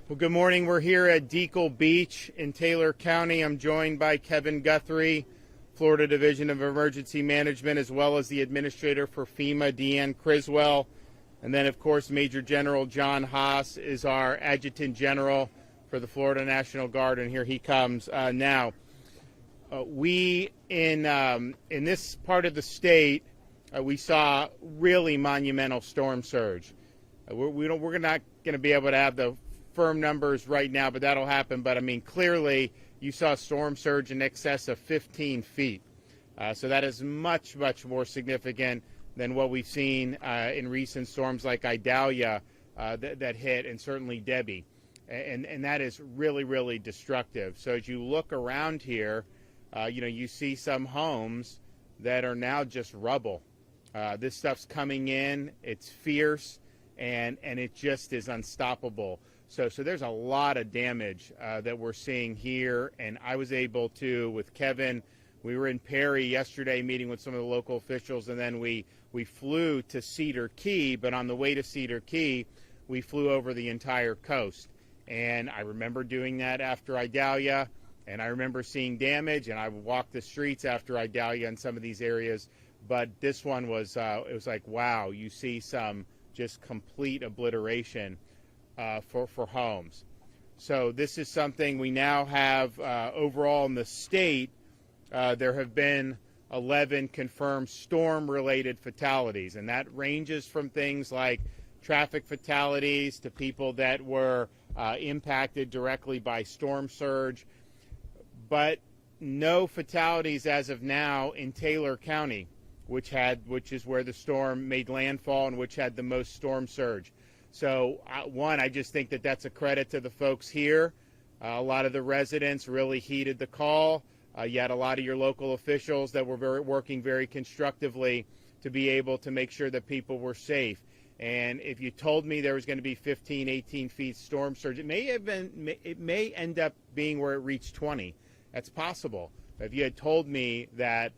Well, good morning. We're here at Deacle Beach in Taylor County. I'm joined by Kevin Guthrie, Florida Division of Emergency Management, as well as the Administrator for FEMA, Deanne Criswell. And then, of course, Major General John Haas is our Adjutant General for the Florida National Guard, and here he comes now. We, in this part of the state, we saw really monumental storm surge. We're not going to be able to have the firm numbers right now, but that'll happen. But I mean, clearly you saw storm surge in excess of 15 feet. So that is much, much more significant than what we've seen in recent storms like Idalia that hit, and certainly Debbie. And that is really, really destructive. So as you look around here, you see some homes that are now just rubble. This stuff's coming in, it's fierce, and it just is unstoppable. So there's a lot of damage that we're seeing here, and I was able to, with Kevin, we were in Perry yesterday meeting with some of the local officials, and then we flew to Cedar Key, but on the way to Cedar Key, we flew over the entire coast. And I remember doing that after Idalia, and I remember seeing damage, and I walked the streets after Idalia in some of these areas, but this one was, it was like, wow, you see some just complete obliteration for homes. So this is something we now have overall in the state. There have been 11 confirmed storm-related fatalities, and that ranges from things like traffic fatalities to people that were impacted directly by storm surge, but no fatalities as of now in Taylor County, which is where the storm made landfall and which had the most storm surge. So, one, I just think that that's a credit to the folks here. A lot of the residents really heeded the call. You had a lot of your local officials that were working very constructively to be able to make sure that people were safe. And if you told me there was going to be 15, 18 feet storm surge, it may end up being where it reached 20. That's possible. If you had told me that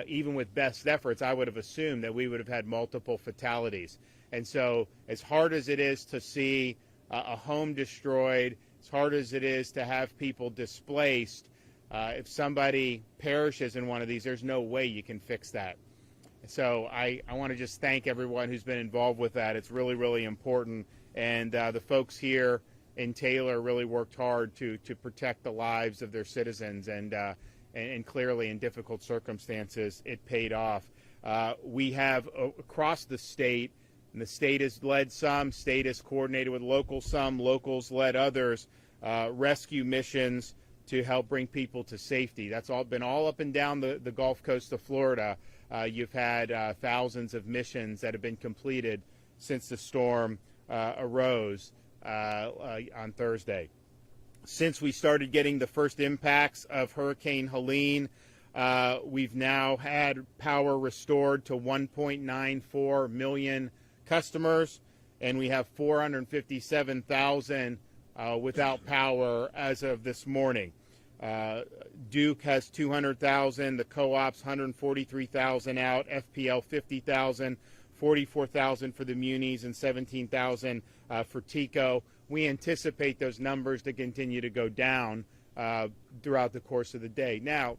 even with best efforts, I would have assumed that we would have had multiple fatalities. And so as hard as it is to see a home destroyed, as hard as it is to have people displaced, if somebody perishes in one of these, there's no way you can fix that. So I want to just thank everyone who's been involved with that. It's really, really important. And the folks here in Taylor really worked hard to protect the lives of their citizens. And clearly in difficult circumstances, it paid off. We have across the state, and the state has led some, state has coordinated with some, locals led others, rescue missions to help bring people to safety. That's all been all up and down the Gulf Coast of Florida. You've had thousands of missions that have been completed since the storm arose on Thursday. Since we started getting the first impacts of Hurricane Helene, we've now had power restored to 1.94 million customers, and we have 457,000 without power as of this morning. Duke has 200,000, the co-ops 143,000 out, FPL 50,000, 44,000 for the munis, and 17,000 for TECO. We anticipate those numbers to continue to go down throughout the course of the day. Now,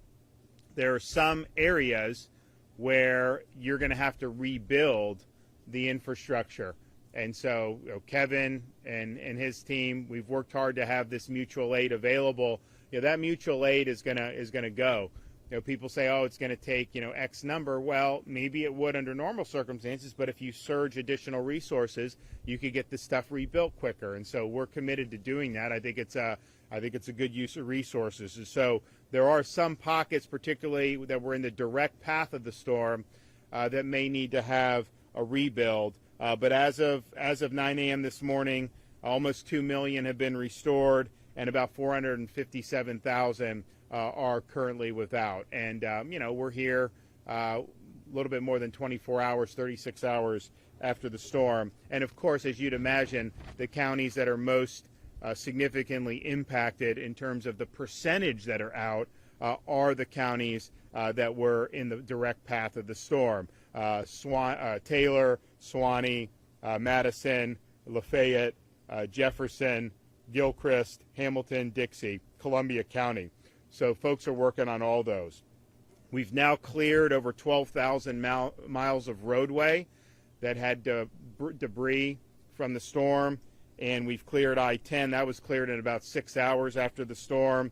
there are some areas where you're going to have to rebuild the infrastructure. And so Kevin and his team, we've worked hard to have this mutual aid available. That mutual aid is going to go. People say, oh, it's going to take, X number. Well, maybe it would under normal circumstances, but if you surge additional resources, you could get this stuff rebuilt quicker. And so we're committed to doing that. I think it's a good use of resources. And so there are some pockets, particularly that were in the direct path of the storm, that may need to have a rebuild. But as of 9 a.m. this morning, almost 2 million have been restored, and about 457,000 are currently without. And, we're here a little bit more than 24 hours, 36 hours after the storm. And, of course, as you'd imagine, the counties that are most significantly impacted in terms of the percentage that are out are the counties that were in the direct path of the storm. Taylor, Suwannee, Madison, Lafayette, Jefferson, Gilchrist, Hamilton, Dixie, Columbia County. So folks are working on all those. We've now cleared over 12,000 miles of roadway that had debris from the storm, and we've cleared I-10. That was cleared in about 6 hours after the storm.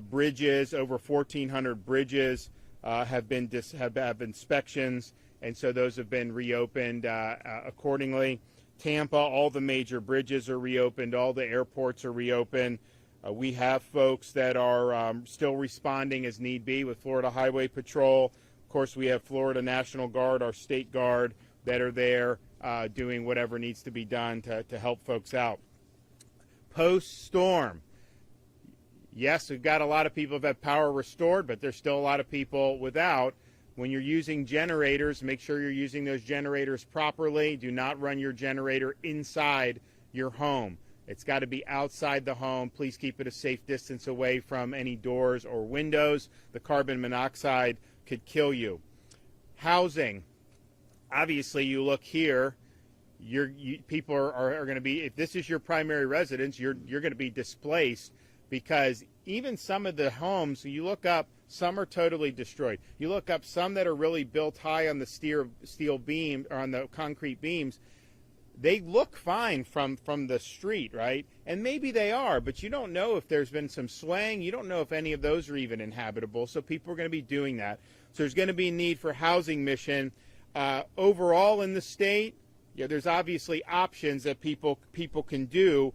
Bridges, over 1,400 bridges have inspections, and so those have been reopened accordingly. Tampa, all the major bridges are reopened, all the airports are reopened. We have folks that are still responding as need be with Florida Highway Patrol. Of course, we have Florida National Guard, our state guard, that are there doing whatever needs to be done to help folks out. Post-storm, yes, we've got a lot of people who have had power restored, but there's still a lot of people without. When you're using generators, make sure you're using those generators properly. Do not run your generator inside your home. It's got to be outside the home. Please keep it a safe distance away from any doors or windows. The carbon monoxide could kill you. Housing. Obviously, you look here, people are going to be, if this is your primary residence, you're going to be displaced, because even some of the homes, you look up, some are totally destroyed. You look up some that are really built high on the steel beam, or on the concrete beams. They look fine from the street, right? And maybe they are, but you don't know if there's been some swaying. You don't know if any of those are even inhabitable. So people are going to be doing that. So there's going to be a need for housing mission. Overall in the state, there's obviously options that people can do.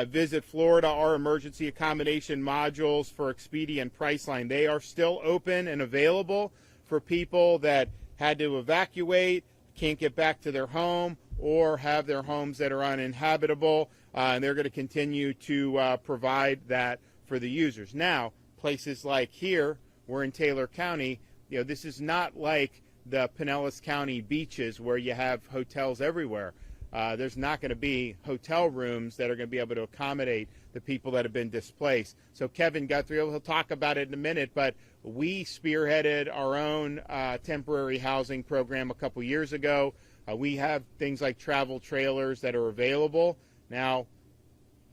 Visit Florida, our emergency accommodation modules for Expedia and Priceline. They are still open and available for people that had to evacuate, can't get back to their home, or have their homes that are uninhabitable, and they're going to continue to provide that for the users. Now, places like here, we're in Taylor County, this is not like the Pinellas County beaches where you have hotels everywhere. There's not going to be hotel rooms that are going to be able to accommodate the people that have been displaced. So Kevin Guthrie, he'll talk about it in a minute, but we spearheaded our own temporary housing program a couple years ago. We have things like travel trailers that are available. Now,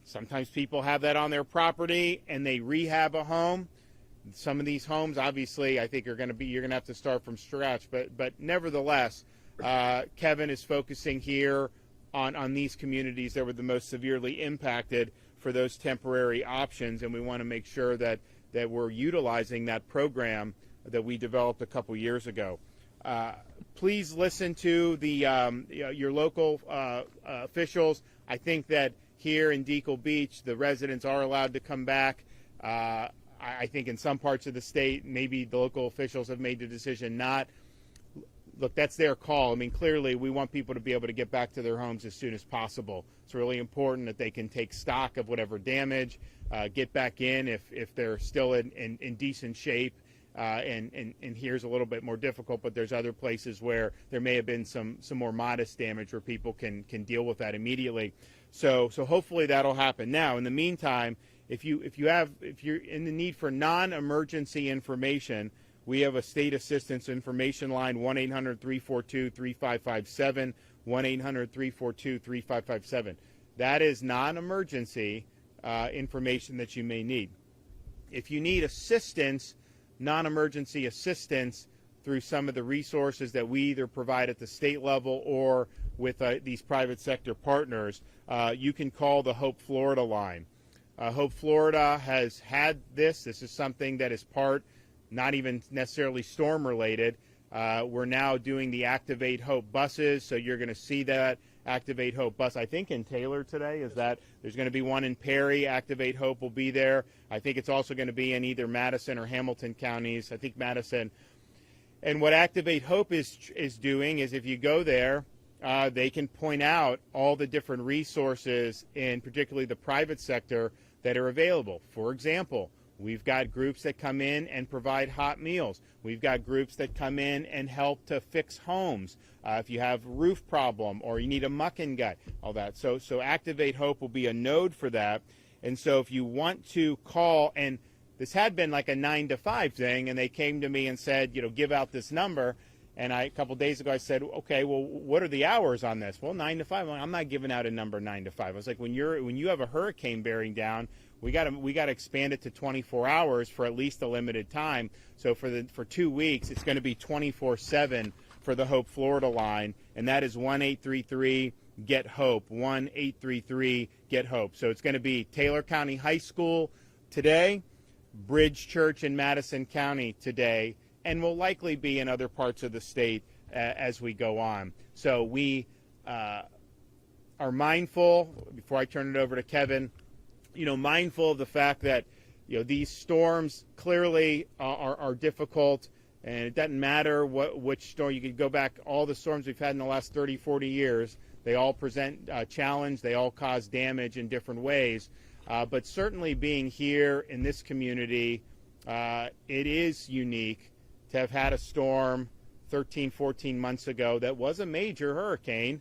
sometimes people have that on their property and they rehab a home. Some of these homes, obviously, I think you're going to have to start from scratch. But nevertheless, Kevin is focusing here on these communities that were the most severely impacted for those temporary options, and we want to make sure that we're utilizing that program that we developed a couple years ago. Please listen to your local officials. I think that here in Deacle Beach, the residents are allowed to come back. I think in some parts of the state, maybe the local officials have made the decision not. Look, that's their call. I mean, clearly, we want people to be able to get back to their homes as soon as possible. It's really important that they can take stock of whatever damage, get back in if they're still in decent shape. And here's a little bit more difficult, but there's other places where there may have been some more modest damage where people can deal with that immediately. So hopefully that'll happen. Now, in the meantime, if you're in the need for non-emergency information, we have a state assistance information line, 1-800-342-3557, 1-800-342-3557. That is non-emergency information that you may need. If you need assistance, non-emergency assistance through some of the resources that we either provide at the state level or with these private sector partners, you can call the Hope Florida line. Hope Florida has had this. This is something that is part, not even necessarily storm related. We're now doing the Activate Hope buses, so you're going to see that Activate Hope bus, I think, in Taylor today. There's going to be one in Perry. Activate Hope will be there. I think it's also going to be in either Madison or Hamilton counties. I think Madison. And what Activate Hope is doing is, if you go there, they can point out all the different resources in particularly the private sector that are available. For example, we've got groups that come in and provide hot meals. We've got groups that come in and help to fix homes. If you have a roof problem or you need a muck and gut, all that. So Activate Hope will be a node for that. And so if you want to call, and this had been like a 9 to 5 thing, and they came to me and said, give out this number. And a couple days ago I said, okay, well, what are the hours on this? Well, 9 to 5. I'm not giving out a number 9 to 5. I was like, when you have a hurricane bearing down, we got to expand it to 24 hours for at least a limited time. So for 2 weeks, it's going to be 24/7 for the Hope Florida line, and that is 1-833-GET-HOPE, 1-833-GET-HOPE. So it's going to be Taylor County High School today, Bridge Church in Madison County today, and will likely be in other parts of the state as we go on. So we are mindful, before I turn it over to Kevin, mindful of the fact that these storms clearly are difficult, and it doesn't matter which storm. You could go back all the storms we've had in the last 30, 40 years. They all present a challenge. They all cause damage in different ways. But certainly being here in this community, it is unique to have had a storm 13, 14 months ago that was a major hurricane.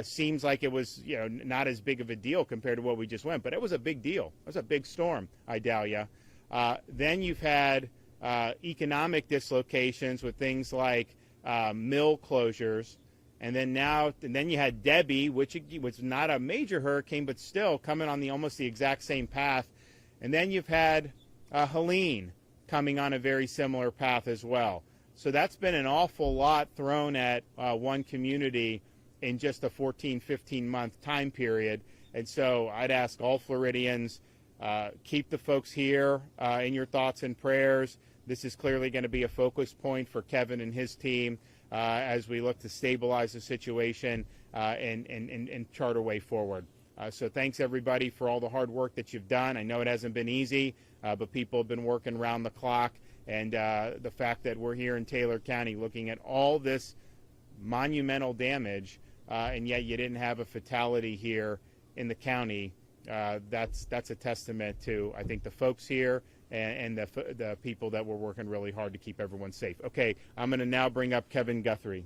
Seems like it was, not as big of a deal compared to what we just went, but it was a big deal. It was a big storm, Idalia. Then you've had economic dislocations with things like mill closures, and then you had Debbie, which was not a major hurricane, but still coming on almost the exact same path. And then you've had Helene coming on a very similar path as well. So that's been an awful lot thrown at one community in just a 14, 15-month time period. And so I'd ask all Floridians, keep the folks here in your thoughts and prayers. This is clearly going to be a focus point for Kevin and his team as we look to stabilize the situation and chart a way forward. So thanks, everybody, for all the hard work that you've done. I know it hasn't been easy, but people have been working around the clock. And the fact that we're here in Taylor County looking at all this monumental damage, and yet you didn't have a fatality here in the county, that's a testament to, I think, the folks here and the people that were working really hard to keep everyone safe. Okay, I'm going to now bring up Kevin Guthrie.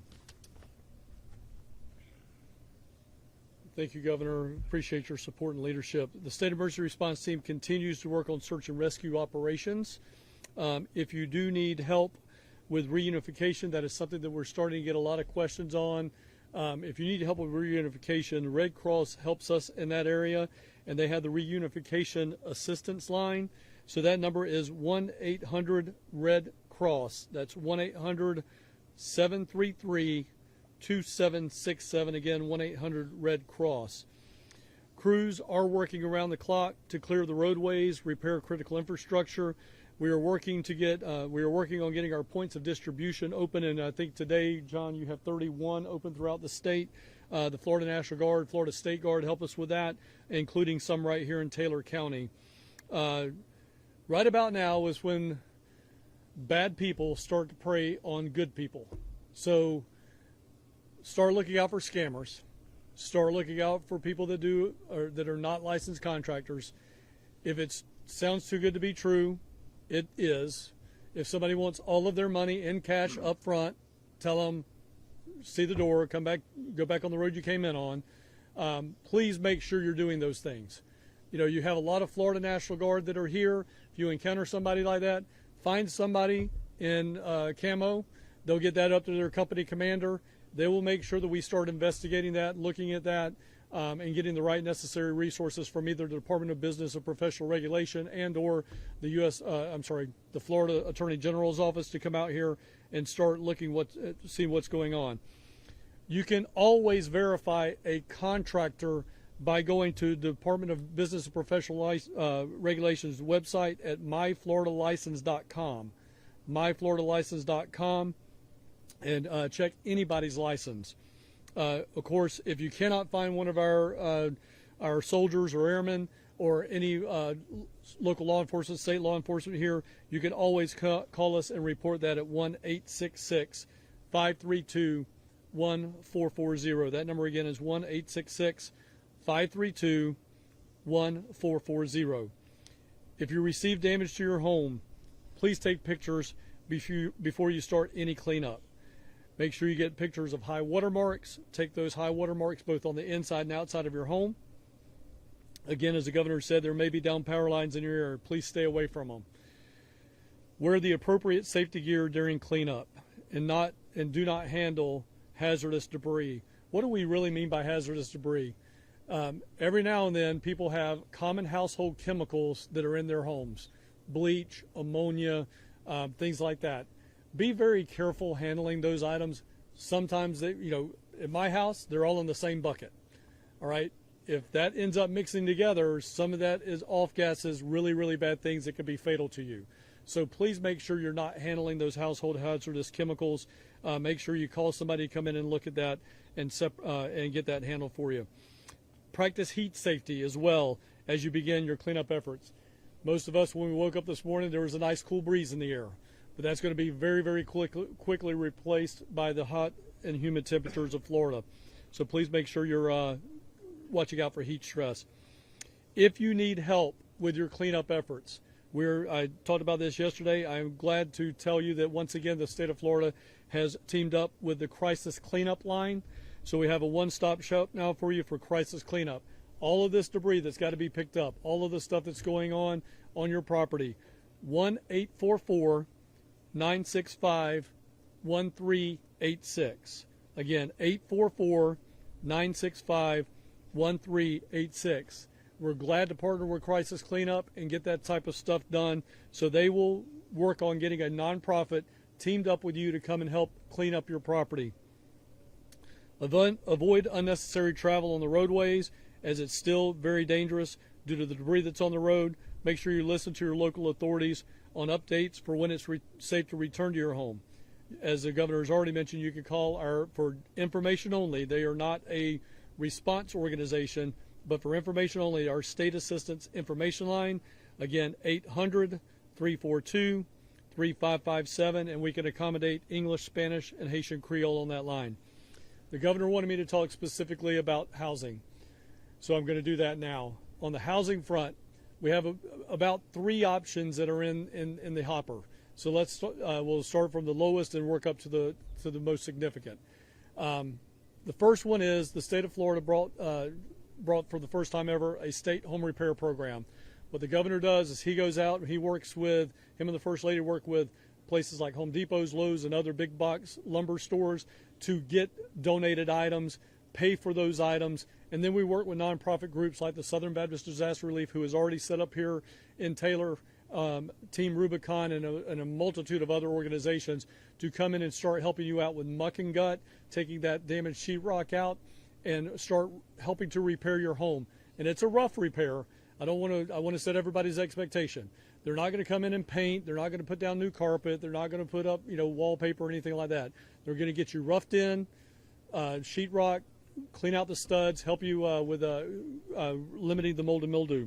Thank you, Governor. Appreciate your support and leadership. The State Emergency Response Team continues to work on search and rescue operations. If you do need help with reunification, that is something that we're starting to get a lot of questions on. If you need help with reunification, Red Cross helps us in that area, and they have the reunification assistance line. So that number is 1-800-RED-CROSS. That's 1-800-733-2767. Again, 1-800-RED-CROSS. Crews are working around the clock to clear the roadways, repair critical infrastructure. We are working on getting our points of distribution open, and I think today, John, you have 31 open throughout the state. The Florida National Guard, Florida State Guard help us with that, including some right here in Taylor County. Right about now is when bad people start to prey on good people. So start looking out for scammers. Start looking out for people that are not licensed contractors. If it sounds too good to be true, it is. If somebody wants all of their money in cash up front, tell them, see the door, come back, go back on the road you came in on. Please make sure you're doing those things. You have a lot of Florida National Guard that are here. If you encounter somebody like that, find somebody in camo. They'll get that up to their company commander. They will make sure that we start investigating that, looking at that, and getting the right necessary resources from either the Department of Business and Professional Regulation and/or the Florida Attorney General's office to come out here and start seeing what's going on. You can always verify a contractor by going to the Department of Business and Professional Regulations website at myfloridalicense.com, myfloridalicense.com, and check anybody's license. Of course, if you cannot find one of our soldiers or airmen or any local law enforcement, state law enforcement here, you can always call us and report that at 1-866-532-1440. That number again is 1-866-532-1440. If you receive damage to your home, please take pictures before you start any cleanup. Make sure you get pictures of high water marks. Take those high water marks both on the inside and outside of your home. Again, as the governor said, there may be down power lines in your area. Please stay away from them. Wear the appropriate safety gear during cleanup, and and do not handle hazardous debris. What do we really mean by hazardous debris? Every now and then people have common household chemicals that are in their homes, bleach, ammonia, things like that. Be very careful handling those items. Sometimes they, in my house, they're all in the same bucket. All right. If that ends up mixing together, some of that is off gases, really, really bad things that could be fatal to you. So please make sure you're not handling those household hazardous chemicals. Make sure you call somebody to come in and look at that and get that handled for you. Practice heat safety as well as you begin your cleanup efforts. Most of us, when we woke up this morning, there was a nice cool breeze in the air, but that's going to be very, very quickly replaced by the hot and humid temperatures of Florida. So please make sure you're watching out for heat stress. If you need help with your cleanup efforts, I talked about this yesterday. I'm glad to tell you that once again the state of Florida has teamed up with the Crisis Cleanup Line. So we have a one-stop shop now for you for crisis cleanup. All of this debris that's got to be picked up, all of the stuff that's going on your property. 1-844-965-1386. Again, 844-965-1386. We're glad to partner with Crisis Cleanup and get that type of stuff done. So they will work on getting a nonprofit teamed up with you to come and help clean up your property. Avoid unnecessary travel on the roadways, as it's still very dangerous due to the debris that's on the road. Make sure you listen to your local authorities on updates for when it's safe to return to your home. As the governor has already mentioned, you can call for information only. They are not a response organization, but for information only, our state assistance information line, again, 800-342-3557, and we can accommodate English, Spanish, and Haitian Creole on that line. The governor wanted me to talk specifically about housing, so I'm going to do that now. On the housing front, we have about 3 options that are in the hopper. So we'll start from the lowest and work up to the most significant. The first one is the state of Florida brought for the first time ever a state home repair program. What the governor does is he goes out and he works with, him and the First Lady work with places like Home Depots, Lowe's, and other big box lumber stores to get donated items, pay for those items, and then we work with nonprofit groups like the Southern Baptist Disaster Relief, who is already set up here in Taylor, Team Rubicon, and a multitude of other organizations to come in and start helping you out with muck and gut, taking that damaged sheetrock out, and start helping to repair your home. And it's a rough repair. I want to set everybody's expectation. They're not going to come in and paint. They're not going to put down new carpet. They're not going to put up, wallpaper or anything like that. They're going to get you roughed in, sheetrock, clean out the studs, help you with limiting the mold and mildew.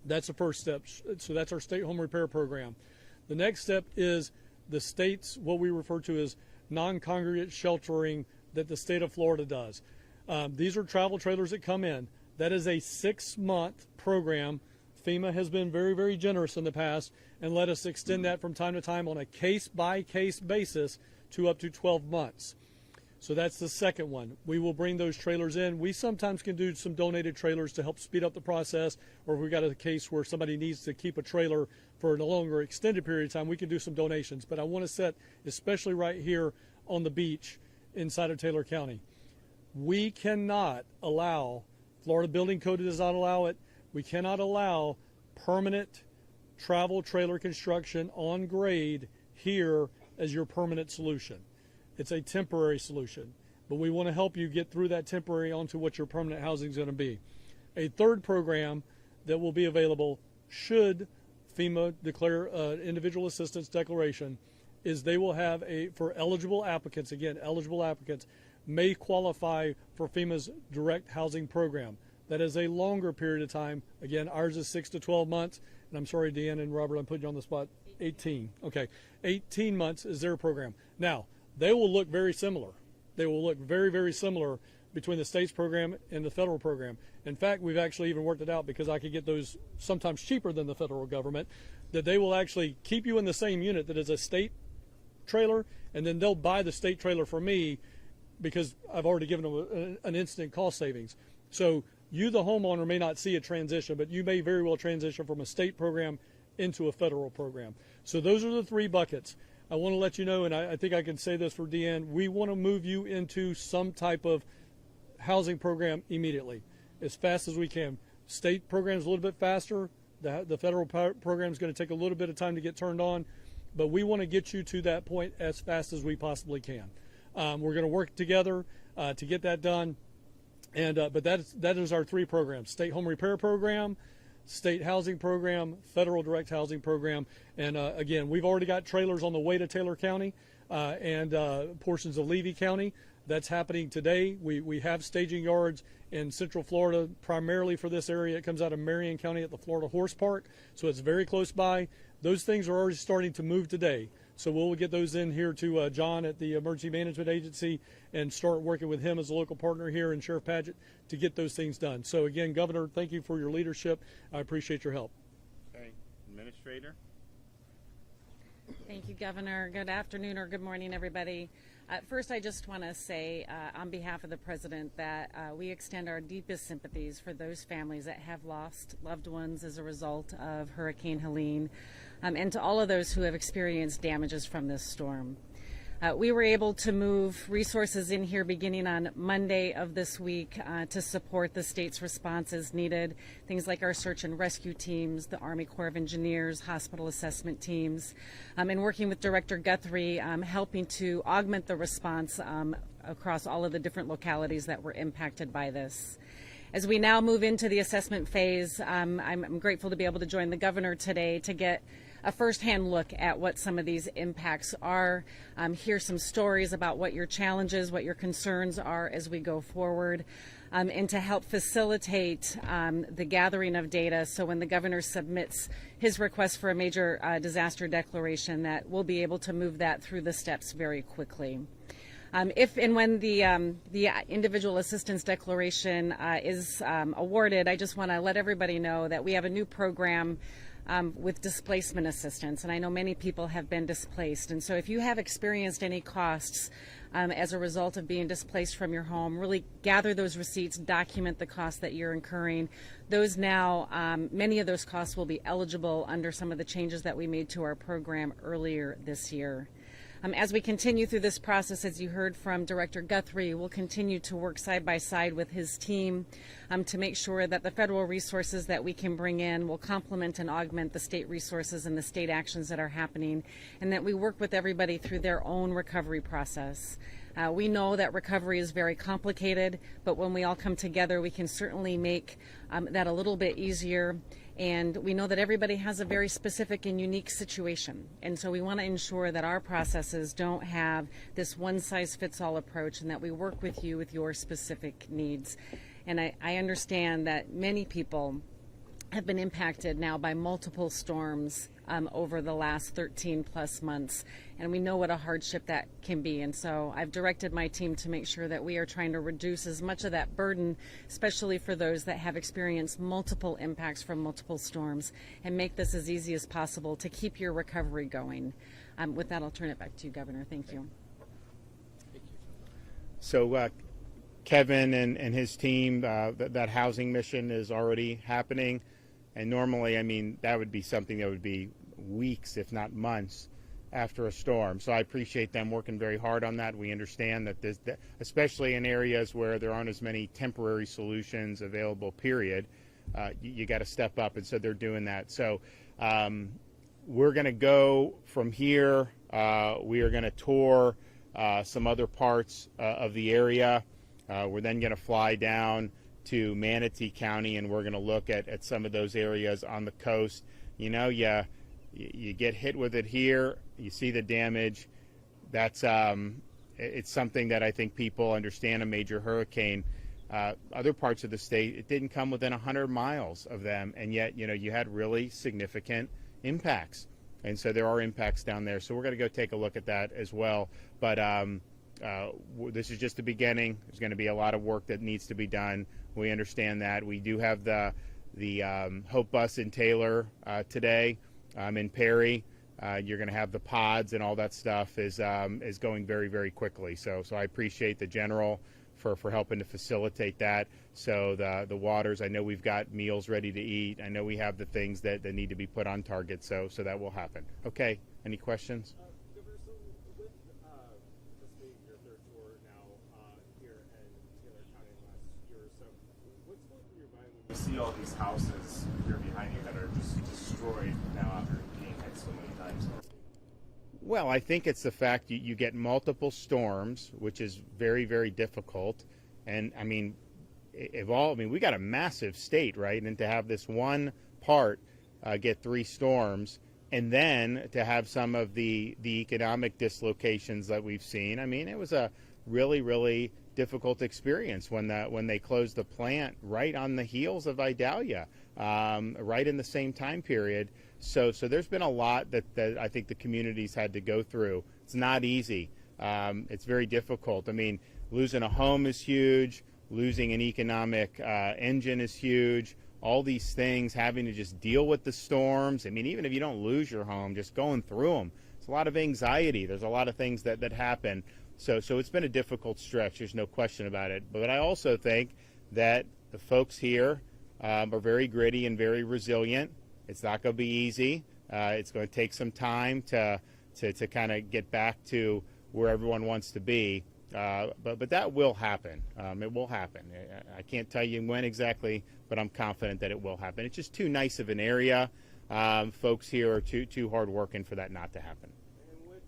That's the first step. So that's our state home repair program. The next step is the state's, what we refer to as non-congregate sheltering that the state of Florida does. These are travel trailers that come in. That is a 6-month program. FEMA has been very, very generous in the past and let us extend that from time to time on a case-by-case basis to up to 12 months. So that's the second one. We will bring those trailers in. We sometimes can do some donated trailers to help speed up the process, or if we've got a case where somebody needs to keep a trailer for a longer extended period of time, we can do some donations. But I want to set, especially right here on the beach inside of Taylor County, we cannot allow, Florida Building Code does not allow it, we cannot allow permanent travel trailer construction on grade here as your permanent solution. It's a temporary solution, but we want to help you get through that temporary onto what your permanent housing is going to be. A third program that will be available should FEMA declare individual assistance declaration is they will have for eligible applicants, again, eligible applicants may qualify for FEMA's direct housing program. That is a longer period of time. Again, ours is 6 to 12 months. And I'm sorry, Deanna and Robert, I'm putting you on the spot. 18. Okay. 18 months is their program. Now, they will look very similar. They will look very, very similar between the state's program and the federal program. In fact, we've actually even worked it out because I could get those sometimes cheaper than the federal government, that they will actually keep you in the same unit that is a state trailer, and then they'll buy the state trailer for me because I've already given them an instant cost savings. So you, the homeowner, may not see a transition, but you may very well transition from a state program into a federal program. So those are the 3 buckets. I want to let you know, and I think I can say this for Deanne, we want to move you into some type of housing program immediately, as fast as we can. State program's a little bit faster. The federal program is going to take a little bit of time to get turned on, but we want to get you to that point as fast as we possibly can. We're going to work together to get that done, and but that is our 3 programs: state home repair program, state housing program, federal direct housing program. And again, we've already got trailers on the way to Taylor County and portions of Levy County. That's happening today. We have staging yards in Central Florida, primarily for this area. It comes out of Marion County at the Florida Horse Park, so it's very close by. Those things are already starting to move today. So we'll get those in here to John at the Emergency Management Agency and start working with him as a local partner here and Sheriff Padgett to get those things done. So again, Governor, thank you for your leadership. I appreciate your help. Okay, Administrator. Thank you, Governor. Good afternoon or good morning, everybody. First, I just want to say on behalf of the President that we extend our deepest sympathies for those families that have lost loved ones as a result of Hurricane Helene, and to all of those who have experienced damages from this storm. We were able to move resources in here beginning on Monday of this week to support the state's responses needed. Things like our search and rescue teams, the Army Corps of Engineers, hospital assessment teams, and working with Director Guthrie, helping to augment the response across all of the different localities that were impacted by this. As we now move into the assessment phase, I'm grateful to be able to join the Governor today to get a first-hand look at what some of these impacts are, hear some stories about what your challenges, what your concerns are as we go forward, and to help facilitate the gathering of data so when the Governor submits his request for a major disaster declaration that we'll be able to move that through the steps very quickly. If and when the individual assistance declaration is awarded, I just want to let everybody know that we have a new program with displacement assistance, and I know many people have been displaced, and so if you have experienced any costs as a result of being displaced from your home, really gather those receipts, document the costs that you're incurring. Those now, many of those costs will be eligible under some of the changes that we made to our program earlier this year. As we continue through this process, as you heard from Director Guthrie, we'll continue to work side by side with his team to make sure that the federal resources that we can bring in will complement and augment the state resources and the state actions that are happening, and that we work with everybody through their own recovery process. We know that recovery is very complicated, but when we all come together, we can certainly make that a little bit easier. And we know that everybody has a very specific and unique situation. And so we want to ensure that our processes don't have this one-size-fits-all approach and that we work with you with your specific needs. And I understand that many people have been impacted now by multiple storms over the last 13 plus months, and we know what a hardship that can be. And so I've directed my team to make sure that we are trying to reduce as much of that burden, especially for those that have experienced multiple impacts from multiple storms, and make this as easy as possible to keep your recovery going. With that, I'll turn it back to you, Governor. Thank you. So Kevin and his team, that housing mission is already happening. And normally, I mean, that would be something that would be weeks, if not months, after a storm. So I appreciate them working very hard on that. We understand that this, especially in areas where there aren't as many temporary solutions available, period, you got to step up. And so they're doing that. So we're going to go from here. We are going to tour some other parts of the area. We're then going to fly down to Manatee County, and we're going to look at some of those areas on the coast. You know, you get hit with it here, you see the damage. That's it's something that I think people understand. A major hurricane, other parts of the state, it didn't come within 100 miles of them, and yet, you know, you had really significant impacts. And so there are impacts down there. So we're going to go take a look at that as well. But this is just the beginning. There's going to be a lot of work that needs to be done. We understand that. We do have the Hope Bus in Taylor today. In Perry, you're going to have the pods and all that stuff is going very, very quickly. So I appreciate the general for helping to facilitate that. So the waters, I know we've got meals ready to eat. I know we have the things that need to be put on target. So that will happen. Okay. Any questions? Governor, see all these houses here behind you that are just destroyed now after being hit so many times? Well, I think it's the fact you get multiple storms, which is very, very difficult. And I mean, we got a massive state, right? And to have this one part get 3 storms, and then to have some of the economic dislocations that we've seen, I mean, it was a really, really difficult experience when they closed the plant right on the heels of Idalia, right in the same time period. So there's been a lot that I think the communities had to go through. It's not easy. It's very difficult. I mean, losing a home is huge. Losing an economic engine is huge. All these things, having to just deal with the storms. I mean, even if you don't lose your home, just going through them, it's a lot of anxiety. There's a lot of things that happen. So it's been a difficult stretch. There's no question about it. But I also think that the folks here are very gritty and very resilient. It's not going to be easy. It's going to take some time to kind of get back to where everyone wants to be. But that will happen. It will happen. I can't tell you when exactly, but I'm confident that it will happen. It's just too nice of an area. Folks here are too hard working for that not to happen. And with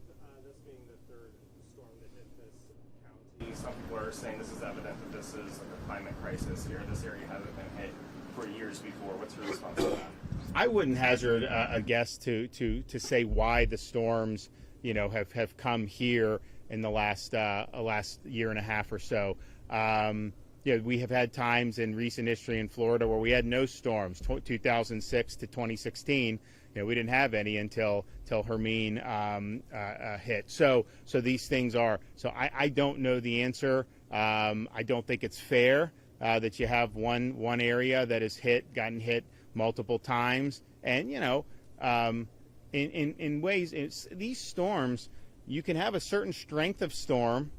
this being the 3rd storm that hit this county, some people are saying this is evident that this is like a climate crisis here. This area hasn't been hit for years before. What's your response to that? I wouldn't hazard a guess to say why the storms, have come here in the last year and a half or so. We have had times in recent history in Florida where we had no storms. 2006 to 2016, we didn't have any until Hermine hit. So these things are. So I don't know the answer. I don't think it's fair that you have one area that has gotten hit multiple times, and in ways these storms. You can have a certain strength of storm.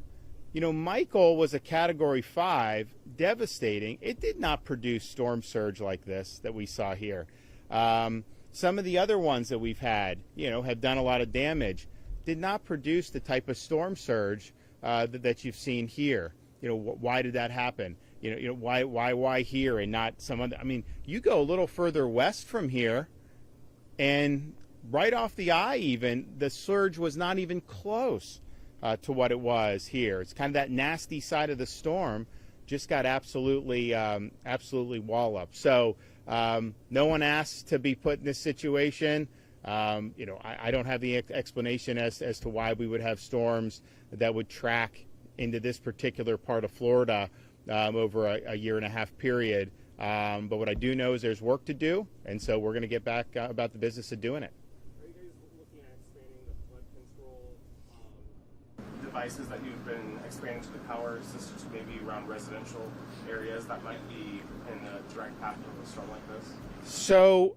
Michael was a Category 5, devastating. It did not produce storm surge like this that we saw here. Some of the other ones that we've had, have done a lot of damage. Did not produce the type of storm surge that you've seen here. Why did that happen? Why here and not some other? I mean, you go a little further west from here, and right off the eye even, the surge was not even close to what it was here. It's kind of that nasty side of the storm just got absolutely wall up. So no one asked to be put in this situation. I don't have the explanation as to why we would have storms that would track into this particular part of Florida over a year and a half period. But what I do know is there's work to do, and so we're going to get back about the business of doing it. Devices that you've been expanding to the power systems, maybe around residential areas that might be in a direct path of a storm like this? So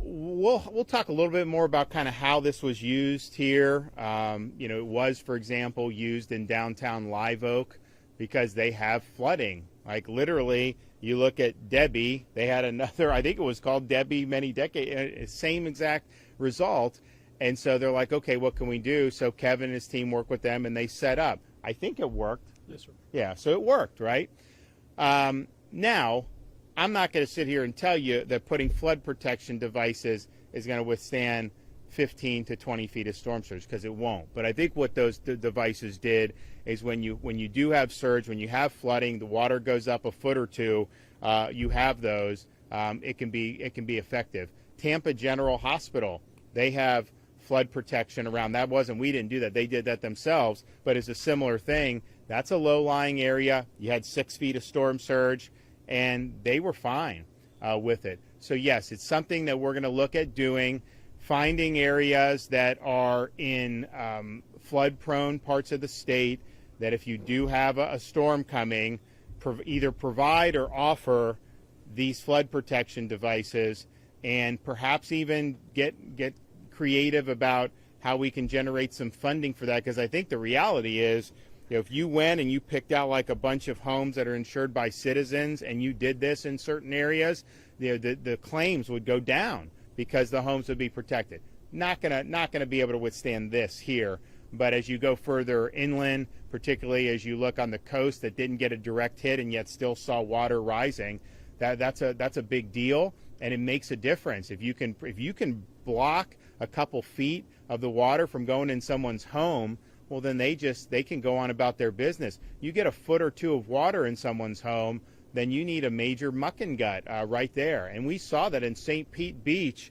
we'll talk a little bit more about kind of how this was used here. It was, for example, used in downtown Live Oak because they have flooding. Like literally, you look at Debbie, they had another, I think it was called Debbie many decades, same exact result. And so they're like, okay, what can we do? So Kevin and his team work with them, and they set up. I think it worked. Yes, sir. Yeah, so it worked, right? Now, I'm not going to sit here and tell you that putting flood protection devices is going to withstand 15 to 20 feet of storm surge, because it won't. But I think what those devices did is when you do have surge, when you have flooding, the water goes up a foot or two, you have those. It can be effective. Tampa General Hospital, they have flood protection around. We didn't do that. They did that themselves, but it's a similar thing. That's a low-lying area. You had 6 feet of storm surge, and they were fine with it. So yes, it's something that we're going to look at doing, finding areas that are in flood-prone parts of the state, that if you do have a storm coming, either provide or offer these flood protection devices, and perhaps even get creative about how we can generate some funding for that, because I think the reality is, if you went and you picked out like a bunch of homes that are insured by Citizens and you did this in certain areas, the claims would go down because the homes would be protected. Not gonna be able to withstand this here, but as you go further inland, particularly as you look on the coast that didn't get a direct hit and yet still saw water rising, that's a big deal, and it makes a difference. If you can block a couple feet of the water from going in someone's home, well, then they can go on about their business. You get a foot or two of water in someone's home, then you need a major muck and gut right there. And we saw that in St. Pete Beach.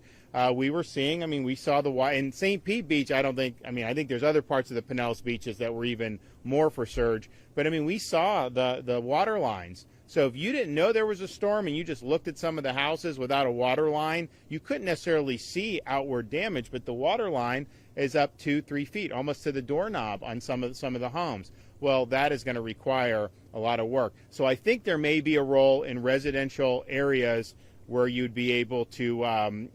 We saw the water in St. Pete Beach. I think there's other parts of the Pinellas beaches that were even more for surge. But we saw the water lines. So if you didn't know there was a storm and you just looked at some of the houses without a water line, you couldn't necessarily see outward damage, but the water line is up 2-3 feet, almost to the doorknob on some of the homes. Well, that is going to require a lot of work. So I think there may be a role in residential areas where you'd be able to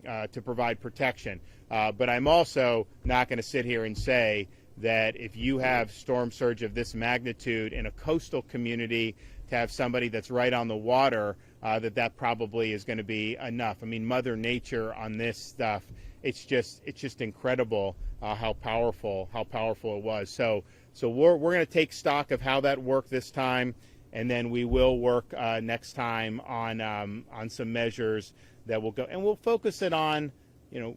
provide protection. But I'm also not going to sit here and say that if you have storm surge of this magnitude in a coastal community, to have somebody that's right on the water, that probably is going to be enough. Mother Nature on this stuff, it's just incredible how powerful it was. So we're going to take stock of how that worked this time, and then we will work next time on some measures that will go, and we'll focus it on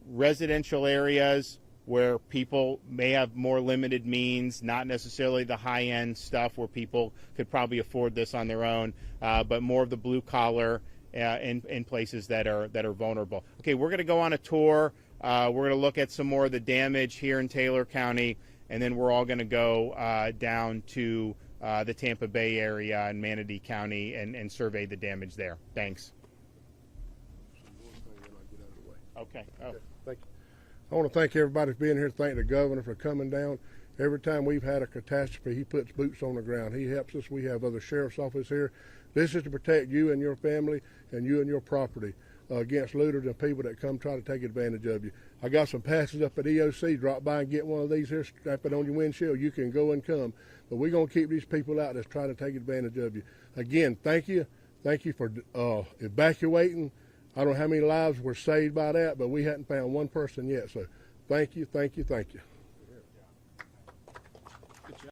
residential areas where people may have more limited means, not necessarily the high-end stuff where people could probably afford this on their own, but more of the blue-collar in places that are vulnerable. Okay, we're going to go on a tour. We're going to look at some more of the damage here in Taylor County, and then we're all going to go down to the Tampa Bay area and Manatee County and survey the damage there. Thanks. Okay. Oh. Thank you. I want to thank everybody for being here. Thank the governor for coming down. Every time we've had a catastrophe, he puts boots on the ground. He helps us. We have other sheriff's office here. This is to protect you and your family and you and your property against looters and people that come try to take advantage of you. I got some passes up at EOC. Drop by and get one of these here, strap it on your windshield. You can go and come. But we're going to keep these people out that's trying to take advantage of you. Again, thank you. Thank you for evacuating. I don't know how many lives were saved by that, but we hadn't found one person yet. So thank you, thank you, thank you.